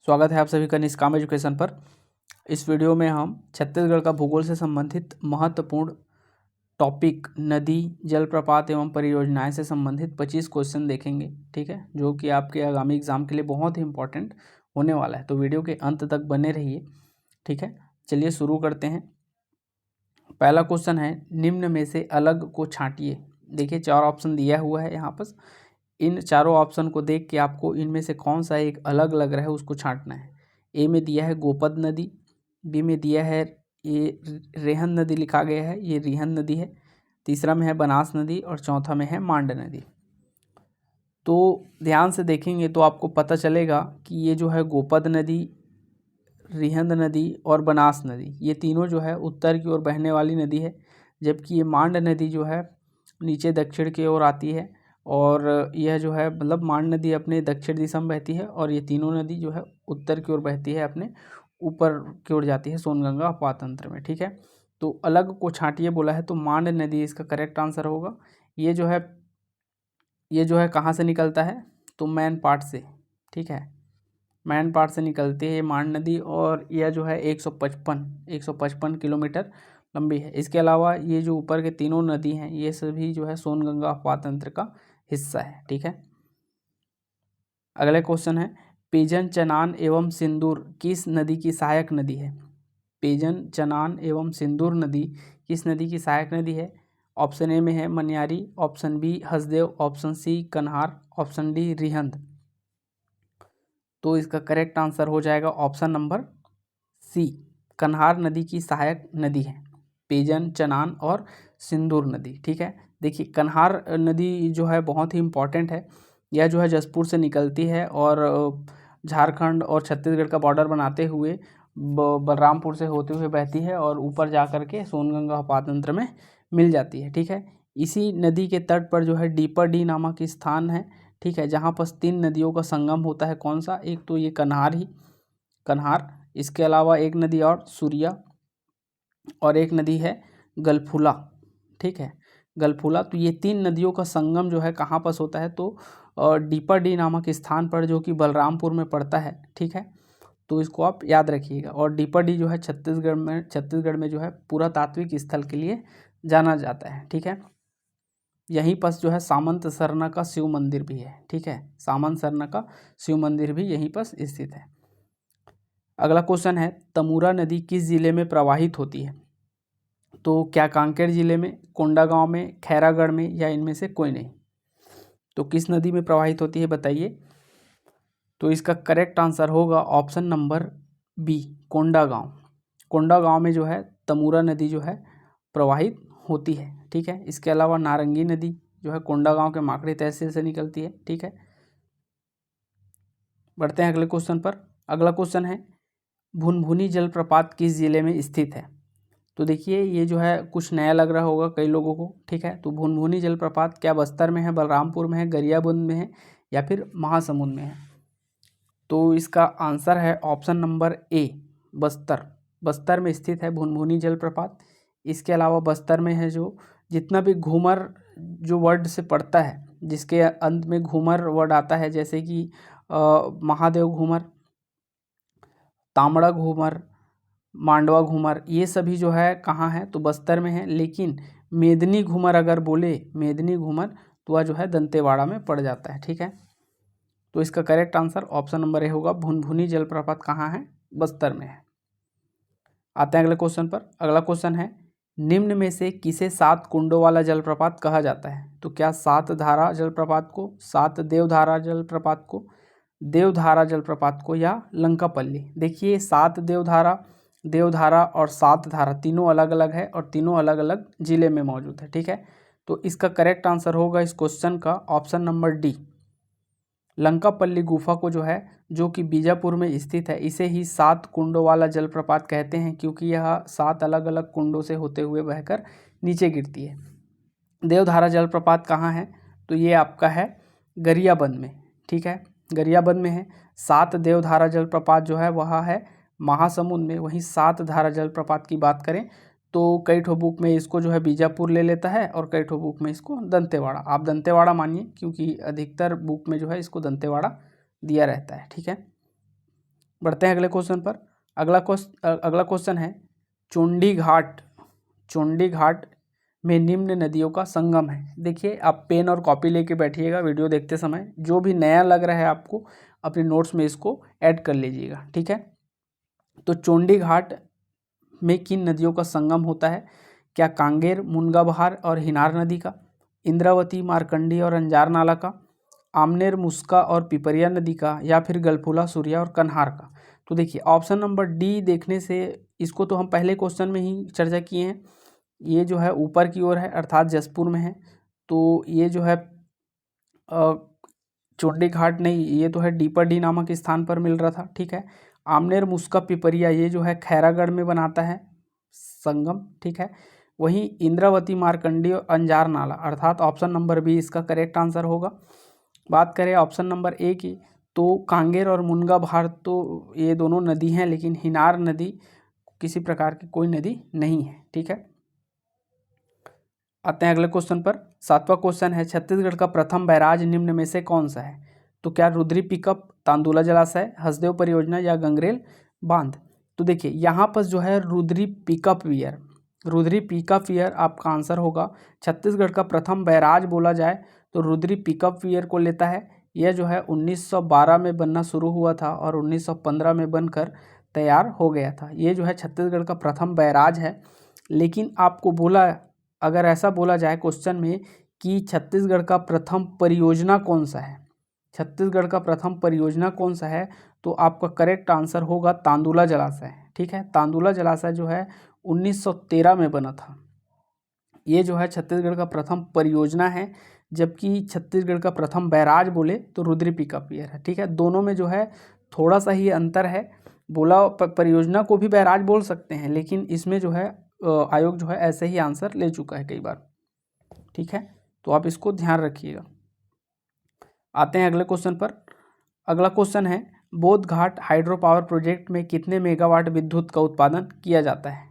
स्वागत है आप सभी का निष्काम एजुकेशन पर। इस वीडियो में हम छत्तीसगढ़ का भूगोल से संबंधित महत्वपूर्ण टॉपिक नदी, जलप्रपात एवं परियोजनाएं से संबंधित 25 क्वेश्चन देखेंगे। ठीक है, जो कि आपके आगामी एग्जाम के लिए बहुत ही इंपॉर्टेंट होने वाला है, तो वीडियो के अंत तक बने रहिए। ठीक है, चलिए शुरू करते हैं। पहला क्वेश्चन है, निम्न में से अलग को छांटिए। देखिए 4 ऑप्शन दिया हुआ है यहाँ पर। इन चारों ऑप्शन को देख के आपको इनमें से कौन सा एक अलग लग रहा है उसको छांटना है। ए में दिया है गोपद नदी, बी में दिया है ये रेहन नदी लिखा गया है, ये रिहन नदी है, तीसरा में है बनास नदी और चौथा में है मांड नदी। तो ध्यान से देखेंगे तो आपको पता चलेगा कि ये जो है गोपद नदी, रिहंद नदी और बनास नदी, ये तीनों जो है उत्तर की ओर बहने वाली नदी है, जबकि ये मांड नदी जो है नीचे दक्षिण की ओर आती है। और यह जो है मतलब मांड नदी अपने दक्षिण दिशा में बहती है और ये तीनों नदी जो है उत्तर की ओर बहती है, अपने ऊपर की ओर जाती है सोनगंगा अपवाद तंत्र में। ठीक है, तो अलग को छांटिए बोला है, तो मांड नदी इसका करेक्ट आंसर होगा। ये जो है कहाँ से निकलता है, तो मैन पार्ट से। ठीक है, मैन पार्ट से निकलती है मांड नदी और यह जो है 155 किलोमीटर लंबी है। इसके अलावा ये जो ऊपर के तीनों नदी हैं ये सभी जो है सोनगंगा अपवाद तंत्र का हिस्सा है। ठीक है, अगला क्वेश्चन है, पेजन, चनान एवं सिंदूर किस नदी की सहायक नदी है। पेजन, चनान एवं सिंदूर नदी किस नदी की सहायक नदी है। ऑप्शन ए में है Maniyari, option B Hasdeo, option C Kanhar, option D Rihand. तो इसका करेक्ट आंसर हो जाएगा ऑप्शन नंबर सी, कन्हार नदी की सहायक नदी है पेजन, चनान और सिंदूर नदी। ठीक है, देखिए कन्हार नदी जो है बहुत ही इम्पॉर्टेंट है। यह जो है जसपुर से निकलती है और झारखंड और छत्तीसगढ़ का बॉर्डर बनाते हुए बलरामपुर से होते हुए बहती है और ऊपर जा कर के सोनगंगा अपवाद तंत्र में मिल जाती है। ठीक है, इसी नदी के तट पर जो है डीपर डी नामक स्थान है। ठीक है, जहाँ पर 3 नदियों का संगम होता है। कौन सा, एक तो ये कन्हार, इसके अलावा एक नदी और सूर्या और एक नदी है गलफूला। ठीक है, गलफूला। तो ये 3 नदियों का संगम जो है कहाँ पर होता है, तो डीपर डी नामक स्थान पर, जो कि बलरामपुर में पड़ता है। ठीक है, तो इसको आप याद रखिएगा। और डीपर डी जो है छत्तीसगढ़ में जो है पुरातात्विक स्थल के लिए जाना जाता है। ठीक है, यहीं पर जो है सामंत सरना का शिव मंदिर भी है। ठीक है, सामंत सरना का शिव मंदिर भी यहीं पर स्थित है। अगला क्वेश्चन है, तमूरा नदी किस जिले में प्रवाहित होती है। तो क्या कांकेर जिले में, कोंडागांव में, खैरागढ़ में या इनमें से कोई नहीं। तो किस नदी में प्रवाहित होती है बताइए। तो इसका करेक्ट आंसर होगा option number B, Kondagaon. Kondagaon में जो है तमूरा नदी जो है प्रवाहित होती है। ठीक है, इसके अलावा नारंगी नदी जो है कोंडागांव के माकड़ी तहसील से निकलती है। ठीक है, बढ़ते हैं अगले क्वेश्चन पर। अगला क्वेश्चन है, भुनभुनी जलप्रपात किस जिले में स्थित है। तो देखिए ये जो है कुछ नया लग रहा होगा कई लोगों को। ठीक है, तो भुनभुनी जलप्रपात क्या बस्तर में है, बलरामपुर में है, गरियाबंद में है या फिर महासमुंद में है। तो इसका आंसर है ऑप्शन नंबर ए, बस्तर में स्थित है भुनभुनी जलप्रपात। इसके अलावा बस्तर में है जो जितना भी घूमर जो वर्ड से पड़ता है, जिसके अंत में घूमर वर्ड आता है, जैसे कि महादेव घूमर, तामड़ा घूमर, मांडवा घूमर, ये सभी जो है कहाँ है, तो बस्तर में है। लेकिन मेदनी घूमर अगर बोले, मेदनी घूमर, तो वह जो है दंतेवाड़ा में पड़ जाता है। ठीक है, तो इसका correct answer option number A होगा, भुनभुनी जलप्रपात कहाँ है, बस्तर में है। आते हैं अगले क्वेश्चन पर। अगला क्वेश्चन है, निम्न में से किसे 7 कुंडों वाला जलप्रपात कहा जाता है। तो क्या 7 धारा जलप्रपात को, 7 देवधारा जलप्रपात को, देवधारा जलप्रपात को या लंकापल्ली। देखिए 7 देवधारा और 7 धारा तीनों अलग अलग है और तीनों अलग अलग जिले में मौजूद है। ठीक है, तो इसका करेक्ट आंसर होगा इस क्वेश्चन का ऑप्शन नंबर डी, लंकापल्ली गुफा को जो है, जो कि बीजापुर में स्थित है, इसे ही 7 कुंडों वाला जलप्रपात कहते हैं, क्योंकि यह 7 अलग अलग कुंडों से होते हुए बहकर नीचे गिरती है। देवधारा जलप्रपात कहाँ है, तो ये आपका है गरियाबंद में। ठीक है, गरियाबंद में है। 7 देवधारा जलप्रपात जो है वह है महासमुंद में। वहीं 7 धारा जलप्रपात की बात करें तो कई ठो बुक में इसको जो है बीजापुर ले लेता है और कई ठो बुक में इसको दंतेवाड़ा, आप दंतेवाड़ा मानिए, क्योंकि अधिकतर बुक में जो है इसको दंतेवाड़ा दिया रहता है। ठीक है, बढ़ते हैं अगले क्वेश्चन पर। अगला क्वेश्चन है चुंडी घाट में निम्न नदियों का संगम है। देखिए आप पेन और कॉपी लेके बैठिएगा वीडियो देखते समय, जो भी नया लग रहा है आपको अपने नोट्स में इसको ऐड कर लीजिएगा, ठीक है। तो चुंडी घाट में किन नदियों का संगम होता है? क्या कांगेर, मुनगाबहार और हिनार नदी का, इंद्रावती, मारकंडी और अंजार नाला का, आमनेर, मुस्का और पिपरिया नदी का, या फिर गलफूला, सूर्या और कन्हार का? तो देखिए ऑप्शन नंबर डी देखने से, इसको तो हम पहले क्वेश्चन में ही चर्चा किए हैं, ये जो है ऊपर की ओर है अर्थात जसपुर में है। तो ये जो है चुंडी घाट नहीं, ये तो है डीपर डी नामक स्थान पर मिल रहा था, ठीक है। आमनेर, मुस्का, पिपरिया ये जो है खैरागढ़ में बनाता है संगम, ठीक है। वहीं इंद्रावती, मारकंडी और अंजार नाला अर्थात ऑप्शन नंबर बी इसका करेक्ट आंसर होगा। बात करें ऑप्शन नंबर ए की, तो कांगेर और मुनगाबहार तो ये दोनों नदी हैं, लेकिन हिनार नदी किसी प्रकार की कोई नदी नहीं है, ठीक है। आते हैं अगले क्वेश्चन पर। 7वां क्वेश्चन है छत्तीसगढ़ का प्रथम बैराज निम्न में से कौन सा है? तो क्या रुद्री पिकअप, तांदुला जलाशय, हसदेव परियोजना या गंगरेल बांध? तो देखिए यहाँ पर जो है रुद्री पिकअप वियर आपका आंसर होगा। छत्तीसगढ़ का प्रथम बैराज बोला जाए तो रुद्री पिकअप वियर को लेता है। यह जो है 1912 में बनना शुरू हुआ था और 1915 में बनकर तैयार हो गया था। ये जो है छत्तीसगढ़ का प्रथम बैराज है। लेकिन आपको अगर ऐसा बोला जाए क्वेश्चन में कि छत्तीसगढ़ का प्रथम परियोजना कौन सा है, छत्तीसगढ़ का प्रथम परियोजना कौन सा है, तो आपका करेक्ट आंसर होगा तांदुला जलाशय, ठीक है। तांदुला जलाशय जो है 1913 में बना था। ये जो है छत्तीसगढ़ का प्रथम परियोजना है, जबकि छत्तीसगढ़ का प्रथम बैराज बोले तो रुद्री पिकअप वियर है, ठीक है। दोनों में जो है थोड़ा सा ही अंतर है। परियोजना को भी बैराज बोल सकते हैं, लेकिन इसमें जो है आयोग जो है ऐसे ही आंसर ले चुका है कई बार, ठीक है। तो आप इसको ध्यान रखिएगा। आते हैं अगले क्वेश्चन पर। अगला क्वेश्चन है Bodh Ghat hydro power project में कितने मेगावाट विद्युत का उत्पादन किया जाता है?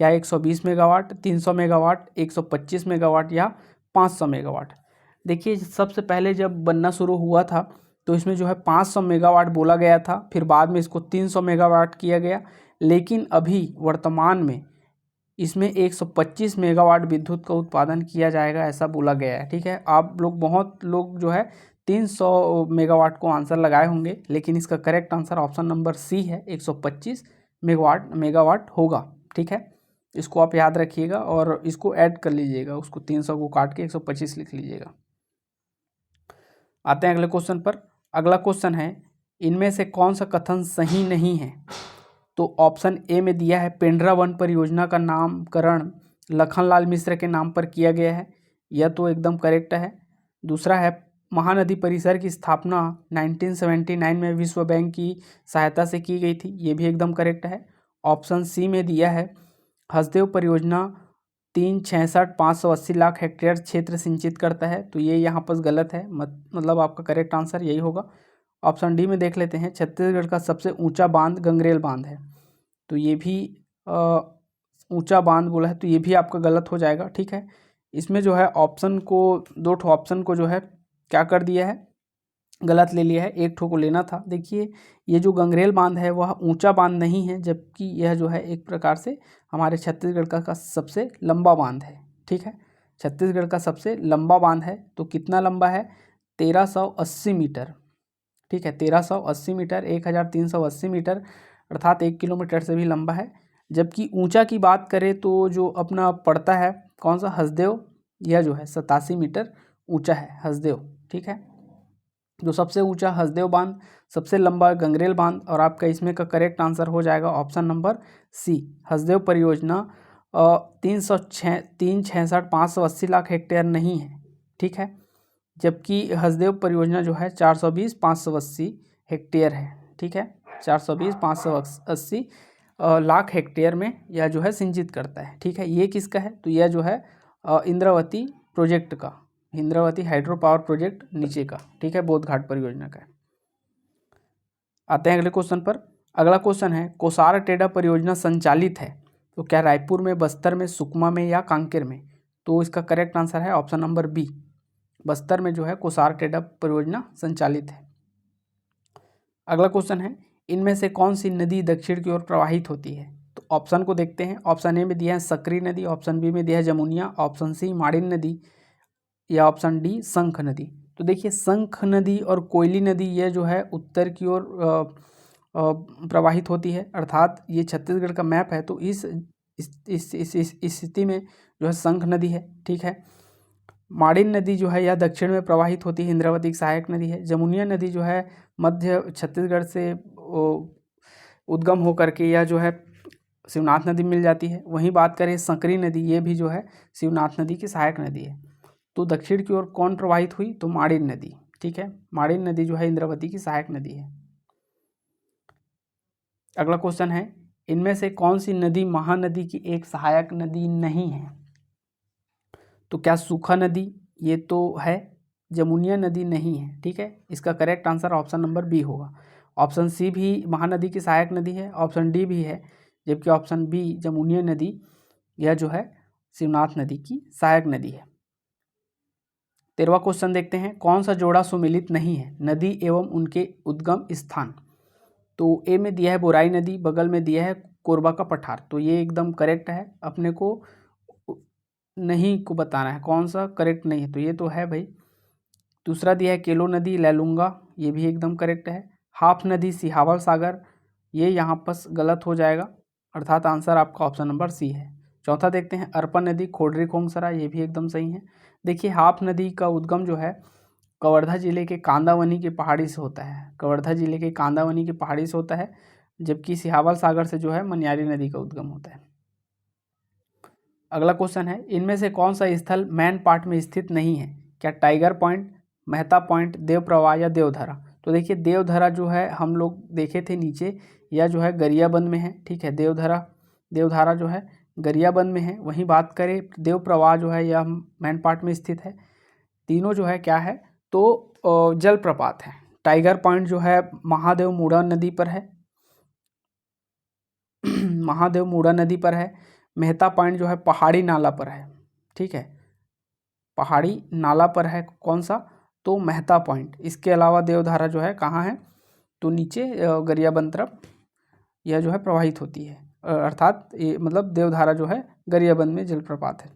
क्या 120 मेगावाट, 300 मेगावाट, 125 मेगावाट या 500 मेगावाट? देखिए सबसे पहले जब बनना शुरू हुआ था तो इसमें जो है 500 मेगावाट बोला गया था, फिर बाद में इसको 300 मेगावाट किया गया, लेकिन अभी वर्तमान में इसमें 125 मेगावाट विद्युत का उत्पादन किया जाएगा ऐसा बोला गया है, ठीक है। आप लोग बहुत लोग जो है 300 मेगावाट को आंसर लगाए होंगे, लेकिन इसका correct answer option number C है, 125 मेगावाट होगा, ठीक है। इसको आप याद रखिएगा और इसको ऐड कर लीजिएगा, उसको 300 को काट के 125 लिख लीजिएगा। आते हैं अगले क्वेश्चन पर। अगला क्वेश्चन है इनमें से कौन सा कथन सही नहीं है? तो ऑप्शन ए में दिया है पेंड्रा वन परियोजना का नामकरण लखनलाल मिश्र के नाम पर किया गया है, यह तो एकदम करेक्ट है। दूसरा है महानदी परिसर की स्थापना 1979 में विश्व बैंक की सहायता से की गई थी, ये भी एकदम करेक्ट है। ऑप्शन सी में दिया है हसदेव परियोजना 366,580 लाख हेक्टेयर क्षेत्र सिंचित करता है, तो ये यहाँ पर गलत है, मतलब आपका करेक्ट आंसर यही होगा। ऑप्शन डी में देख लेते हैं छत्तीसगढ़ का सबसे ऊंचा बांध गंगरेल बांध है, तो ये भी ऊंचा बांध बोला है, तो ये भी आपका गलत हो जाएगा, ठीक है। इसमें जो है ऑप्शन को, दो ठो ऑप्शन को जो है क्या कर दिया है, गलत ले लिया है, एक ठो को लेना था। देखिए ये जो गंगरेल बांध है वह ऊंचा बांध नहीं है, जबकि यह जो है एक प्रकार से हमारे छत्तीसगढ़ का सबसे लंबा बांध है, ठीक है। छत्तीसगढ़ का सबसे लंबा बांध है, तो कितना लंबा है? 1380 मीटर, ठीक है। 1380 मीटर, 1380 मीटर अर्थात 1 किलोमीटर से भी लंबा है। जबकि ऊंचा की बात करें तो जो अपना पड़ता है कौन सा, हसदेव, यह जो है 87 मीटर ऊंचा है हसदेव, ठीक है। जो सबसे ऊंचा हसदेव बांध, सबसे लंबा गंगरेल बांध, और आपका इसमें का करेक्ट आंसर हो जाएगा ऑप्शन नंबर सी, हसदेव परियोजना 366,580 लाख हेक्टेयर नहीं है, ठीक है। जबकि हसदेव परियोजना जो है 420,580 हेक्टेयर है, ठीक है। 420,580 लाख हेक्टेयर में यह जो है सिंचित करता है, ठीक है। ये किसका है? तो यह जो है इंद्रावती प्रोजेक्ट का, इंद्रावती हाइड्रो पावर प्रोजेक्ट नीचे का, ठीक है, बोध घाट परियोजना का है। आते हैं अगले क्वेश्चन पर। अगला क्वेश्चन है कोसार टेढ़ा परियोजना संचालित है तो क्या रायपुर में, बस्तर में, सुकमा में या कांकेर में? तो इसका करेक्ट आंसर है ऑप्शन नंबर बी, बस्तर में जो है कोसार टेढ़ा परियोजना संचालित है। अगला क्वेश्चन है इनमें से कौन सी नदी दक्षिण की ओर प्रवाहित होती है? तो ऑप्शन को देखते हैं। ऑप्शन ए में दिया है सकरी नदी, ऑप्शन बी में दिया है जमुनिया, ऑप्शन सी माड़िन नदी या ऑप्शन डी शंख नदी। तो देखिए शंख नदी और कोयली नदी ये जो है उत्तर की ओर प्रवाहित होती है, अर्थात ये छत्तीसगढ़ का मैप है तो इस स्थिति में जो है शंख नदी है। ठीक है। माड़िन नदी जो है यह दक्षिण में प्रवाहित होती है, इंद्रावती की सहायक नदी है। जमुनिया नदी जो है मध्य छत्तीसगढ़ से उद्गम होकर के यह जो है शिवनाथ नदी मिल जाती है। वहीं बात करें सकरी नदी, ये भी जो है शिवनाथ नदी की सहायक नदी है। तो दक्षिण की ओर कौन प्रवाहित हुई? तो माड़िन नदी। ठीक है, माड़िन नदी जो है इंद्रावती की सहायक नदी है। अगला क्वेश्चन है, इनमें से कौन सी नदी महानदी की एक सहायक नदी नहीं है? तो क्या सूखा नदी ये तो है, जमुनिया नदी नहीं है। ठीक है, इसका correct answer option number B होगा। ऑप्शन सी भी महानदी की सहायक नदी है, ऑप्शन डी भी है, जबकि ऑप्शन बी जमुनिया नदी यह जो है शिवनाथ नदी की सहायक नदी है। 13वां क्वेश्चन देखते हैं, कौन सा जोड़ा सुमेलित नहीं है? नदी एवं उनके उद्गम स्थान। तो ए में दिया है बोराई नदी, बगल में दिया है कोरबा का पठार। तो ये एकदम करेक्ट है, अपने को नहीं को बताना है कौन सा करेक्ट नहीं है, तो ये तो है भाई। दूसरा दिया है केलो नदी लैलूंगा, ये भी एकदम करेक्ट है। हाफ नदी सिहावल सागर, ये यहाँ पर गलत हो जाएगा, अर्थात आंसर आपका ऑप्शन नंबर सी है। चौथा देखते हैं अरपन नदी खोडरी खोंगसरा, ये भी एकदम सही है। देखिए हाफ नदी का उद्गम जो है कवर्धा जिले के कांदावनी के पहाड़ी से होता है, कवर्धा जिले के कांदावनी के पहाड़ी से होता है, जबकि सिहावल सागर से जो है मनियारी नदी का उद्गम होता है। अगला क्वेश्चन है, इनमें से कौन सा स्थल मैन पार्ट में स्थित नहीं है? क्या टाइगर पॉइंट, मेहता पॉइंट, देव प्रवाह या देवधरा? तो देखिए देवधरा जो है हम लोग देखे थे नीचे, यह जो है गरियाबंद में है। ठीक है, देवधारा जो है गरियाबंद में है। वहीं बात करें देव प्रवाह जो है यह मैन पार्ट में स्थित है। तीनों जो है क्या है? तो जलप्रपात है। टाइगर पॉइंट जो है महादेव मूड़ा नदी पर है महादेव मूड़ा नदी पर है। मेहता पॉइंट जो है पहाड़ी नाला पर है। ठीक है, पहाड़ी नाला पर है कौन सा? तो मेहता पॉइंट। इसके अलावा देवधारा जो है कहाँ है? तो नीचे गरियाबंद तरफ यह जो है प्रवाहित होती है, अर्थात ये मतलब देवधारा जो है गरियाबंद में जलप्रपात है।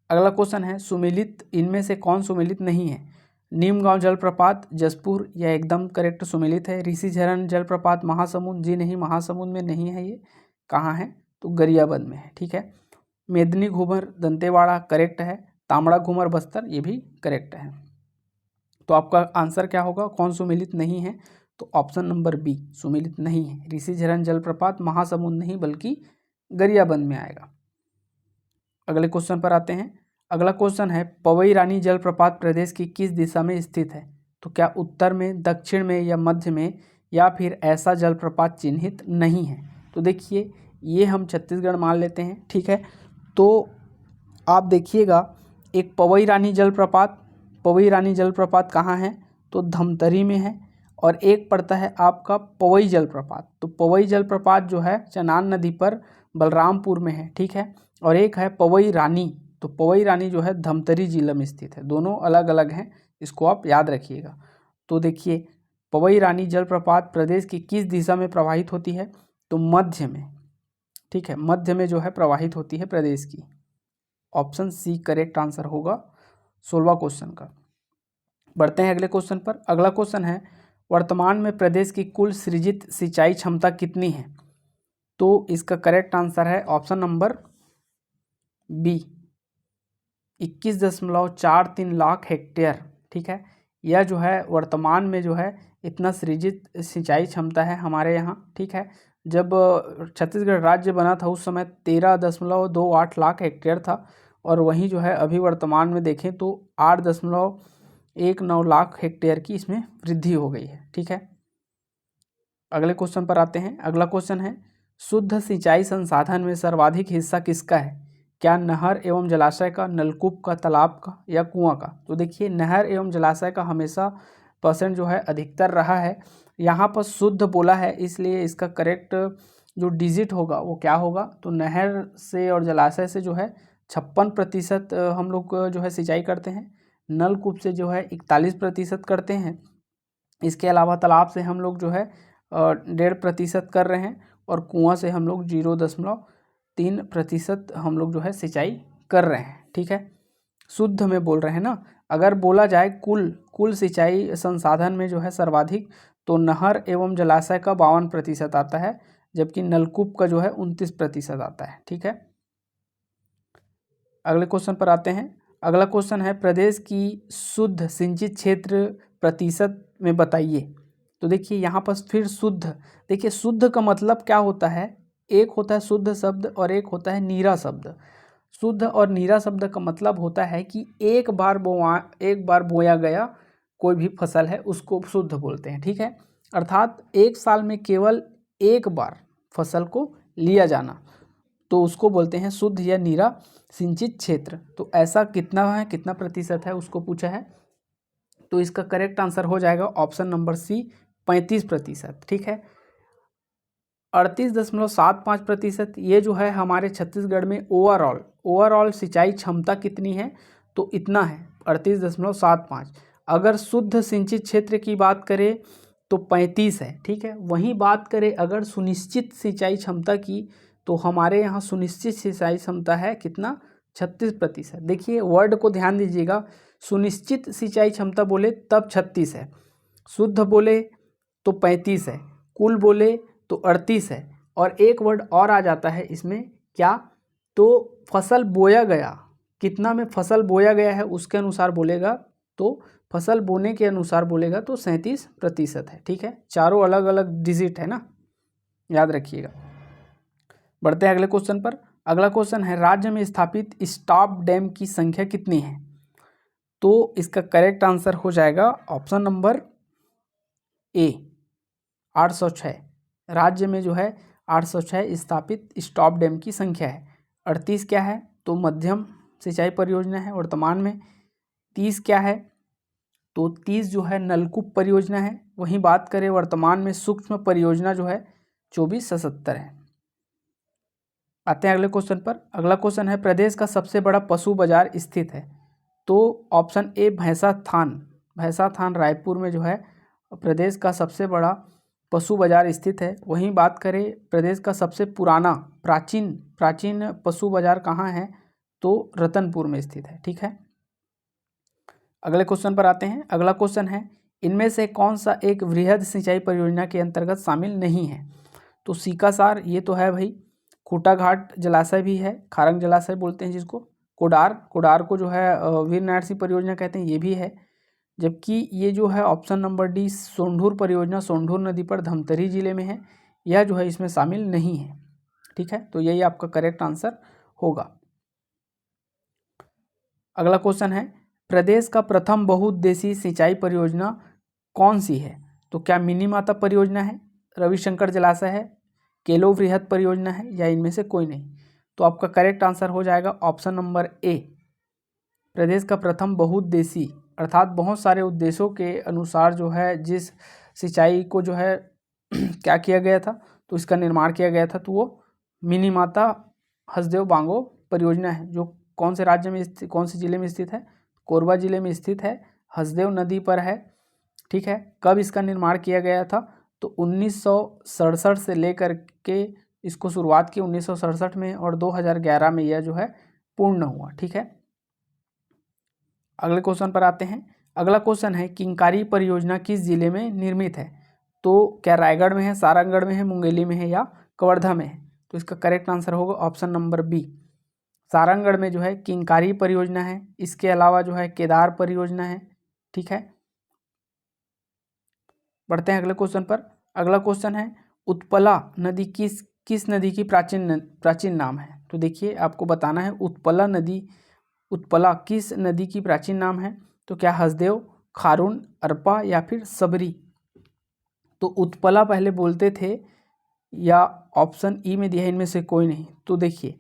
अगला क्वेश्चन है, सुमेलित इनमें से कौन सुमेलित नहीं है? नीमगांव जलप्रपात, जसपुर, यह एकदम करेक्ट सुमेलित है। ऋषिझरन जलप्रपात महासमुंद, जी नहीं, महासमुंद में नहीं है। ये कहाँ है? तो गरियाबंद में है। ठीक है, मेदिनी घूमर दंतेवाड़ा करेक्ट है। तांबड़ा घूमर बस्तर, ये भी करेक्ट है। तो आपका आंसर क्या होगा? कौन सुमेलित नहीं है? तो ऑप्शन नंबर बी सुमेलित नहीं है। ऋषिझरन जलप्रपात महासमुंद नहीं बल्कि गरियाबंद में आएगा। अगले क्वेश्चन पर आते हैं। अगला क्वेश्चन है, पवई रानी जलप्रपात प्रदेश की किस दिशा में स्थित है? तो क्या उत्तर में, दक्षिण में या मध्य में, या फिर ऐसा जलप्रपात चिन्हित नहीं है? तो देखिए ये हम छत्तीसगढ़ मान लेते हैं। ठीक है, तो आप देखिएगा एक पवई रानी जलप्रपात कहाँ है? तो धमतरी में है। और एक पड़ता है आपका पवई जलप्रपात, तो पवई जलप्रपात जो है चनान नदी पर बलरामपुर में है। ठीक है, और एक है पवई रानी, तो पवई रानी जो है धमतरी जिला में स्थित है। दोनों अलग अलग हैं, इसको आप याद रखिएगा। तो देखिए पवई रानी जलप्रपात प्रदेश की किस दिशा में प्रवाहित होती है? तो मध्य में। ठीक है, मध्य में जो है प्रवाहित होती है प्रदेश की। ऑप्शन सी करेक्ट आंसर होगा 16वां क्वेश्चन का। बढ़ते हैं अगले क्वेश्चन पर। अगला क्वेश्चन है, वर्तमान में प्रदेश की कुल सृजित सिंचाई क्षमता कितनी है? तो इसका करेक्ट आंसर है option number B 21.43 lakh hectare. ठीक है, यह जो है वर्तमान में जो है इतना सृजित सिंचाई क्षमता है हमारे यहाँ। ठीक है, जब छत्तीसगढ़ राज्य बना था उस समय 13.28 लाख हेक्टेयर था, और वहीं जो है अभी वर्तमान में देखें तो 8.19 लाख हेक्टेयर की इसमें वृद्धि हो गई है। ठीक है, अगले क्वेश्चन पर आते हैं। अगला क्वेश्चन है, शुद्ध सिंचाई संसाधन में सर्वाधिक हिस्सा किसका है? क्या नहर एवं जलाशय का, नलकूप का, तालाब का या कुआं का? तो देखिए नहर एवं जलाशय का हमेशा % जो है अधिकतर रहा है। यहाँ पर शुद्ध बोला है, इसलिए इसका करेक्ट जो डिजिट होगा वो क्या होगा? तो नहर से और जलाशय से जो है 56% हम लोग जो है सिंचाई करते हैं। नलकूप से जो है 41% करते हैं। इसके अलावा तालाब से हम लोग जो है 1.5% कर रहे हैं और कुआं से हम लोग 0.3% हम लोग जो है सिंचाई कर रहे हैं। ठीक है, शुद्ध में बोल रहे हैं ना। अगर बोला जाए कुल सिंचाई संसाधन में जो है सर्वाधिक, तो नहर एवं जलाशय का 52% आता है, जबकि नलकूप का जो है 29% आता है। ठीक है, अगले क्वेश्चन पर आते हैं। अगला क्वेश्चन है प्रदेश की शुद्ध सिंचित क्षेत्र प्रतिशत में बताइए। तो देखिए यहाँ पर फिर शुद्ध, देखिए शुद्ध का मतलब क्या होता है, एक होता है शुद्ध शब्द और एक होता है नीरा शब्द। शुद्ध और नीरा शब्द का मतलब होता है कि एक बार बोया गया कोई भी फसल है उसको शुद्ध बोलते हैं। ठीक है, अर्थात एक साल में केवल एक बार फसल को लिया जाना, तो उसको बोलते हैं शुद्ध या नीरा सिंचित क्षेत्र। तो ऐसा कितना है, कितना प्रतिशत है उसको पूछा है, तो इसका करेक्ट आंसर हो जाएगा ऑप्शन नंबर सी, 35%। ठीक है, 38.75%। ये जो है हमारे छत्तीसगढ़ में ओवरऑल सिंचाई क्षमता कितनी है, तो इतना है 38.75। अगर शुद्ध सिंचित क्षेत्र की बात करें तो 35 है। ठीक है, वहीं बात करें अगर सुनिश्चित सिंचाई क्षमता की, तो हमारे यहाँ सुनिश्चित सिंचाई क्षमता है कितना, 36%। देखिए वर्ड को ध्यान दीजिएगा, सुनिश्चित सिंचाई क्षमता बोले तब 36 है, शुद्ध बोले तो 35 है, कुल बोले तो 38 है, और एक वर्ड और आ जाता है इसमें क्या, तो फसल बोया गया, कितना में फसल बोया गया है उसके अनुसार बोलेगा, तो फसल बोने के अनुसार बोलेगा तो 37% है। ठीक है, चारों अलग अलग डिजिट है ना, याद रखिएगा। बढ़ते हैं अगले क्वेश्चन पर। अगला क्वेश्चन है राज्य में स्थापित स्टॉप डैम की संख्या कितनी है। तो इसका करेक्ट आंसर हो जाएगा ऑप्शन नंबर ए, 806। राज्य में जो है 806 स्थापित स्टॉप डैम की संख्या है। 38 क्या है, तो मध्यम सिंचाई परियोजना है वर्तमान में। 30 क्या है, तो 30 जो है नलकूप परियोजना है। वहीं बात करें वर्तमान में सूक्ष्म परियोजना जो है 2477 है। आते हैं अगले क्वेश्चन पर। अगला क्वेश्चन है प्रदेश का सबसे बड़ा पशु बाजार स्थित है। तो ऑप्शन ए भैंसा थान रायपुर में जो है प्रदेश का सबसे बड़ा पशु बाजार स्थित है। वहीं बात करें प्रदेश का सबसे पुराना प्राचीन पशु बाजार कहाँ है, तो रतनपुर में स्थित है। ठीक है, अगले क्वेश्चन पर आते हैं। अगला क्वेश्चन है इनमें से कौन सा एक वृहद सिंचाई परियोजना के अंतर्गत शामिल नहीं है। तो सीकासार ये तो है भाई, खूटाघाट जलाशय भी है, खारंग जलाशय बोलते हैं जिसको, कोडार को जो है वीर नारायण सिंह परियोजना कहते हैं, ये भी है। जबकि ये जो है ऑप्शन नंबर डी सोंढूर परियोजना सोंढूर नदी पर धमतरी जिले में है, यह जो है इसमें शामिल नहीं है। ठीक है, तो यही आपका करेक्ट आंसर होगा। अगला क्वेश्चन है प्रदेश का प्रथम बहुउद्देशीय सिंचाई परियोजना कौन सी है। तो क्या मिनी माता परियोजना है, रविशंकर जलाशय है, केलो वृहद परियोजना है, या इनमें से कोई नहीं। तो आपका करेक्ट आंसर हो जाएगा ऑप्शन नंबर ए, प्रदेश का प्रथम बहुउद्देशीय, अर्थात बहुत सारे उद्देश्यों के अनुसार जो है जिस सिंचाई को जो है क्या किया गया था, तो इसका निर्माण किया गया था, तो वो मिनी माता हसदेव बांगो परियोजना है, जो कौन से राज्य में कौन से जिले में स्थित है, कोरबा जिले में स्थित है, हसदेव नदी पर है। ठीक है, कब इसका निर्माण किया गया था, तो 1967 से लेकर के इसको शुरुआत की 1967 में, और 2011 में यह जो है पूर्ण हुआ। ठीक है, अगले क्वेश्चन पर आते हैं। अगला क्वेश्चन है किंकारी परियोजना किस जिले में निर्मित है। तो क्या रायगढ़ में है, सारंगढ़ में है, मुंगेली में है, या कवर्धा में है। तो इसका करेक्ट आंसर होगा ऑप्शन नंबर बी, सारंगढ़ में जो है किंकारी परियोजना है। इसके अलावा जो है केदार परियोजना है। ठीक है, बढ़ते हैं अगले क्वेश्चन पर। अगला क्वेश्चन है उत्पला नदी किस नदी की प्राचीन नाम है। तो देखिए आपको बताना है उत्पला किस नदी की प्राचीन नाम है। तो क्या हसदेव, खारून, अरपा, या फिर सबरी। तो उत्पला पहले बोलते थे, या ऑप्शन ई में दिया है इनमें से कोई नहीं। तो देखिए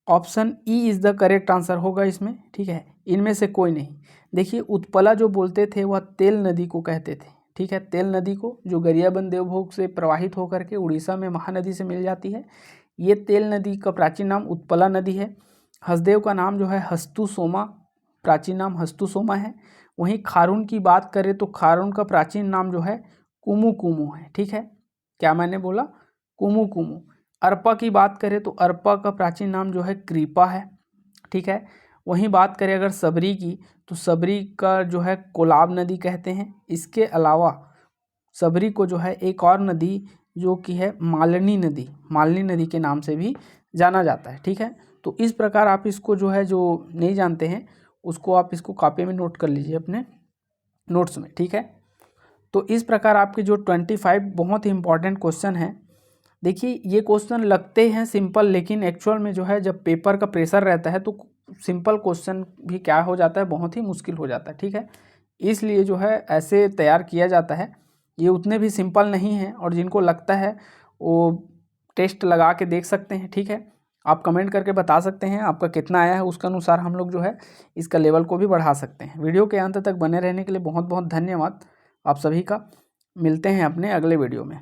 option E is the correct answer होगा इसमें। ठीक है, इनमें से कोई नहीं। देखिए उत्पला जो बोलते थे वह तेल नदी को कहते थे। ठीक है, तेल नदी को, जो गरियाबंद देवभोग से प्रवाहित होकर के उड़ीसा में महानदी से मिल जाती है, ये तेल नदी का प्राचीन नाम उत्पला नदी है। हसदेव का नाम जो है हस्तुसोमा, प्राचीन नाम हस्तुसोमा है। वहीं खारून की बात करें तो खारून का प्राचीन नाम जो है कुमु है। ठीक है, क्या मैंने बोला? कुमु कुमु। अरपा की बात करें तो अरपा का प्राचीन नाम जो है क्रीपा है, ठीक है। वहीं बात करें अगर सबरी की, तो सबरी का जो है कोलाब नदी कहते हैं। इसके अलावा सबरी को जो है एक और नदी जो कि है मालिनी नदी के नाम से भी जाना जाता है, ठीक है। तो इस प्रकार आप इसको जो है, जो नहीं जानते हैं उसको आप इसको कॉपी में नोट कर लीजिए अपने नोट्स में, ठीक है। तो इस प्रकार आपके जो 25 बहुत ही इंपॉर्टेंट क्वेश्चन हैं। देखिए ये क्वेश्चन लगते हैं सिंपल, लेकिन एक्चुअल में जो है जब पेपर का प्रेशर रहता है तो सिंपल क्वेश्चन भी क्या हो जाता है, बहुत ही मुश्किल हो जाता है, ठीक है। इसलिए जो है ऐसे तैयार किया जाता है। ये उतने भी सिंपल नहीं है, और जिनको लगता है वो टेस्ट लगा के देख सकते हैं, ठीक है। आप कमेंट करके बता सकते हैं आपका कितना आया है, उसके अनुसार हम लोग जो है इसका लेवल को भी बढ़ा सकते हैं। वीडियो के अंत तक बने रहने के लिए बहुत बहुत धन्यवाद आप सभी का। मिलते हैं अपने अगले वीडियो में।